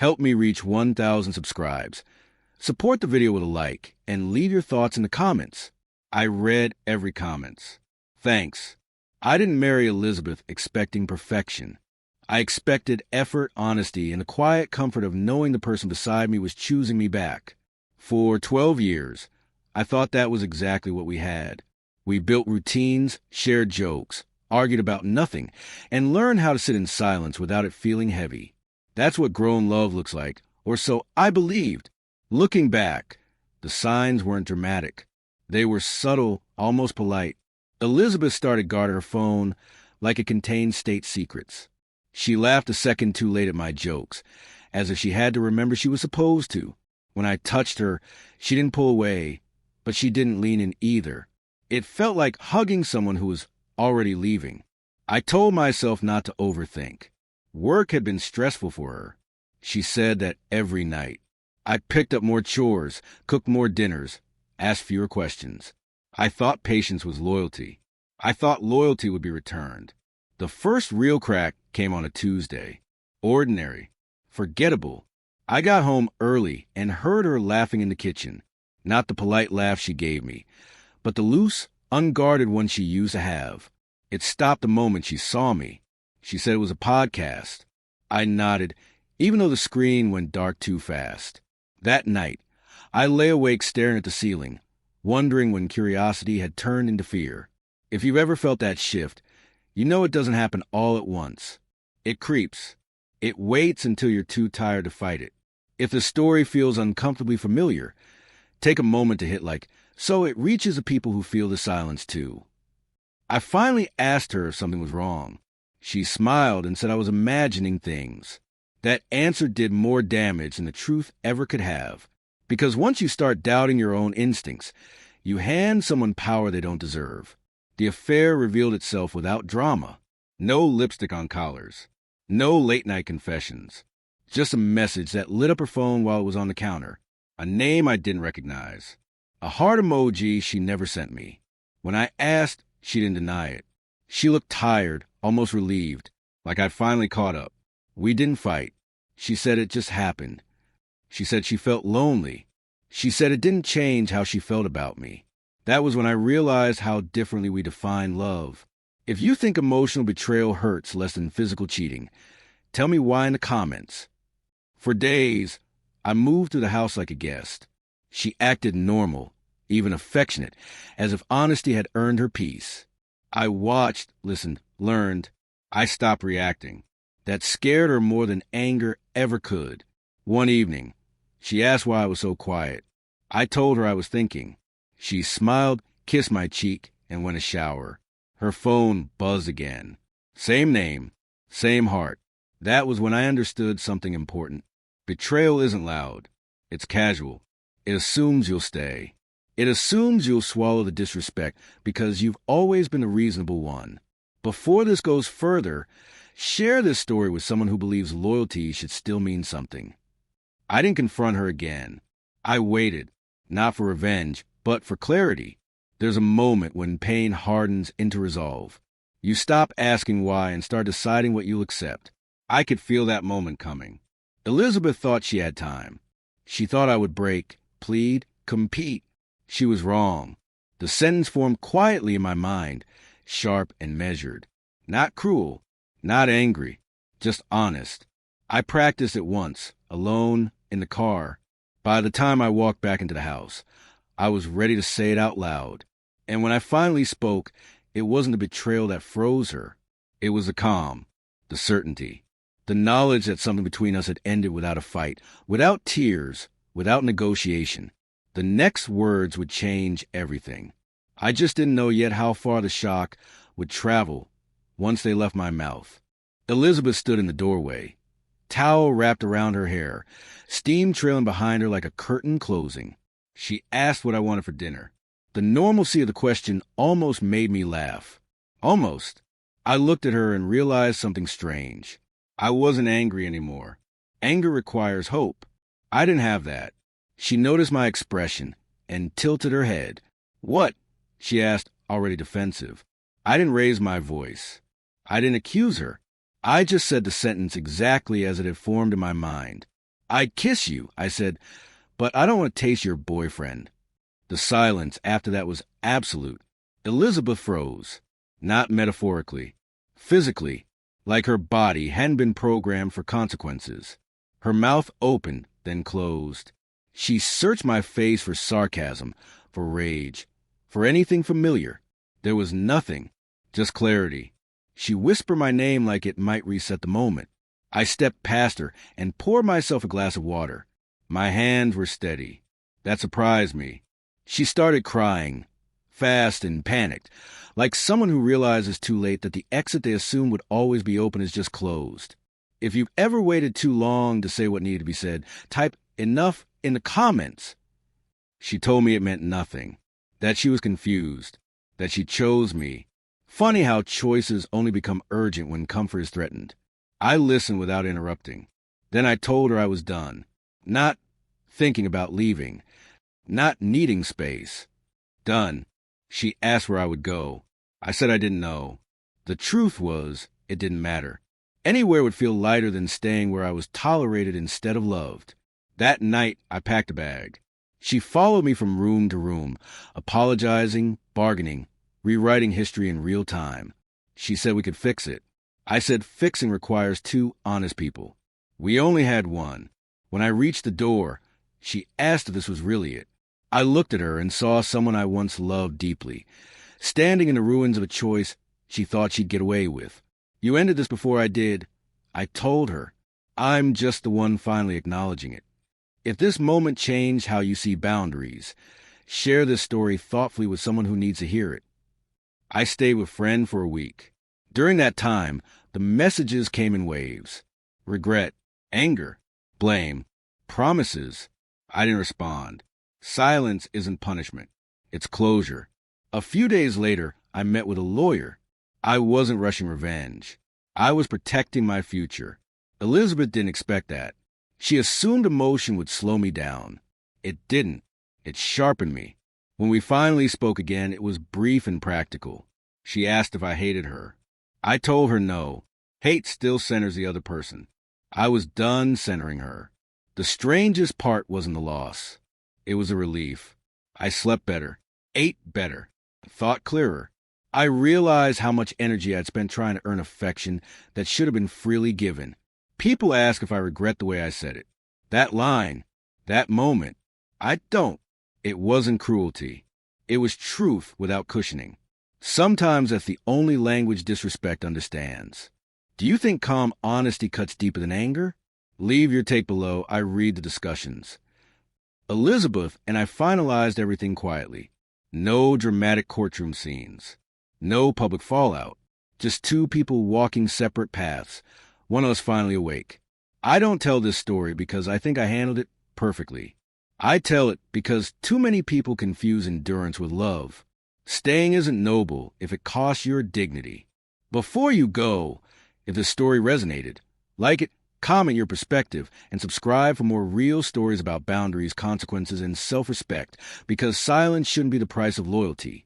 Help me reach 1,000 subscribes. Support the video with a like and leave your thoughts in the comments. I read every comment. Thanks. I didn't marry Elizabeth expecting perfection. I expected effort, honesty, and the quiet comfort of knowing the person beside me was choosing me back. For 12 years, I thought that was exactly what we had. We built routines, shared jokes, argued about nothing, and learned how to sit in silence without it feeling heavy. That's what grown love looks like, or so I believed. Looking back, the signs weren't dramatic. They were subtle, almost polite. Elizabeth started guarding her phone like it contained state secrets. She laughed a second too late at my jokes, as if she had to remember she was supposed to. When I touched her, she didn't pull away, but she didn't lean in either. It felt like hugging someone who was already leaving. I told myself not to overthink. Work had been stressful for her. She said that every night. I picked up more chores, cooked more dinners, asked fewer questions. I thought patience was loyalty. I thought loyalty would be returned. The first real crack came on a Tuesday. Ordinary. Forgettable. I got home early and heard her laughing in the kitchen. Not the polite laugh she gave me, but the loose, unguarded one she used to have. It stopped the moment she saw me. She said it was a podcast. I nodded, even though the screen went dark too fast. That night, I lay awake staring at the ceiling, wondering when curiosity had turned into fear. If you've ever felt that shift, you know it doesn't happen all at once. It creeps. It waits until you're too tired to fight it. If the story feels uncomfortably familiar, take a moment to hit like, so it reaches the people who feel the silence too. I finally asked her if something was wrong. She smiled and said I was imagining things. That answer did more damage than the truth ever could have. Because once you start doubting your own instincts, you hand someone power they don't deserve. The affair revealed itself without drama. No lipstick on collars. No late-night confessions. Just a message that lit up her phone while it was on the counter. A name I didn't recognize. A heart emoji she never sent me. When I asked, she didn't deny it. She looked tired, almost relieved, like I'd finally caught up. We didn't fight. She said it just happened. She said she felt lonely. She said it didn't change how she felt about me. That was when I realized how differently we define love. If you think emotional betrayal hurts less than physical cheating, tell me why in the comments. For days, I moved through the house like a guest. She acted normal, even affectionate, as if honesty had earned her peace. I watched, listened, learned. I stopped reacting. That scared her more than anger ever could. One evening, she asked why I was so quiet. I told her I was thinking. She smiled, kissed my cheek, and went to shower. Her phone buzzed again. Same name, same heart. That was when I understood something important. Betrayal isn't loud. It's casual. It assumes you'll stay. It assumes you'll swallow the disrespect because you've always been a reasonable one. Before this goes further, share this story with someone who believes loyalty should still mean something. I didn't confront her again. I waited, not for revenge, but for clarity. There's a moment when pain hardens into resolve. You stop asking why and start deciding what you'll accept. I could feel that moment coming. Elizabeth thought she had time. She thought I would break, plead, compete. She was wrong. The sentence formed quietly in my mind, sharp and measured. Not cruel, not angry, just honest. I practiced it once, alone, in the car. By the time I walked back into the house, I was ready to say it out loud. And when I finally spoke, it wasn't the betrayal that froze her. It was the calm, the certainty, the knowledge that something between us had ended without a fight, without tears, without negotiation. The next words would change everything. I just didn't know yet how far the shock would travel once they left my mouth. Elizabeth stood in the doorway, towel wrapped around her hair, steam trailing behind her like a curtain closing. She asked what I wanted for dinner. The normalcy of the question almost made me laugh. Almost. I looked at her and realized something strange. I wasn't angry anymore. Anger requires hope. I didn't have that. She noticed my expression and tilted her head. "What?" she asked, already defensive. I didn't raise my voice. I didn't accuse her. I just said the sentence exactly as it had formed in my mind. "I'd kiss you," I said, "but I don't want to taste your boyfriend." The silence after that was absolute. Elizabeth froze. Not metaphorically. Physically, like her body hadn't been programmed for consequences. Her mouth opened, then closed. She searched my face for sarcasm, for rage, for anything familiar. There was nothing, just clarity. She whispered my name like it might reset the moment. I stepped past her and poured myself a glass of water. My hands were steady. That surprised me. She started crying, fast and panicked, like someone who realizes too late that the exit they assumed would always be open is just closed. If you've ever waited too long to say what needed to be said, type "enough" in the comments. She told me it meant nothing, that she was confused, that she chose me. Funny how choices only become urgent when comfort is threatened. I listened without interrupting. Then I told her I was done, not thinking about leaving, not needing space. Done. She asked where I would go. I said I didn't know. The truth was, it didn't matter. Anywhere would feel lighter than staying where I was tolerated instead of loved. That night, I packed a bag. She followed me from room to room, apologizing, bargaining, rewriting history in real time. She said we could fix it. I said fixing requires two honest people. We only had one. When I reached the door, she asked if this was really it. I looked at her and saw someone I once loved deeply, standing in the ruins of a choice she thought she'd get away with. "You ended this before I did." I told her. I'm just the one finally acknowledging it. If this moment changed how you see boundaries, share this story thoughtfully with someone who needs to hear it. I stayed with Friend for a week. During that time, the messages came in waves. Regret, anger, blame, promises. I didn't respond. Silence isn't punishment. It's closure. A few days later, I met with a lawyer. I wasn't rushing revenge. I was protecting my future. Elizabeth didn't expect that. She assumed emotion would slow me down. It didn't. It sharpened me. When we finally spoke again, it was brief and practical. She asked if I hated her. I told her no. Hate still centers the other person. I was done centering her. The strangest part wasn't the loss. It was a relief. I slept better, ate better, thought clearer. I realized how much energy I'd spent trying to earn affection that should have been freely given. People ask if I regret the way I said it. That line, that moment, I don't. It wasn't cruelty. It was truth without cushioning. Sometimes that's the only language disrespect understands. Do you think calm honesty cuts deeper than anger? Leave your take below. I read the discussions. Elizabeth and I finalized everything quietly. No dramatic courtroom scenes. No public fallout. Just two people walking separate paths. One of us finally awake. I don't tell this story because I think I handled it perfectly. I tell it because too many people confuse endurance with love. Staying isn't noble if it costs your dignity. Before you go, if the story resonated, like it, comment your perspective, and subscribe for more real stories about boundaries, consequences, and self-respect, because silence shouldn't be the price of loyalty.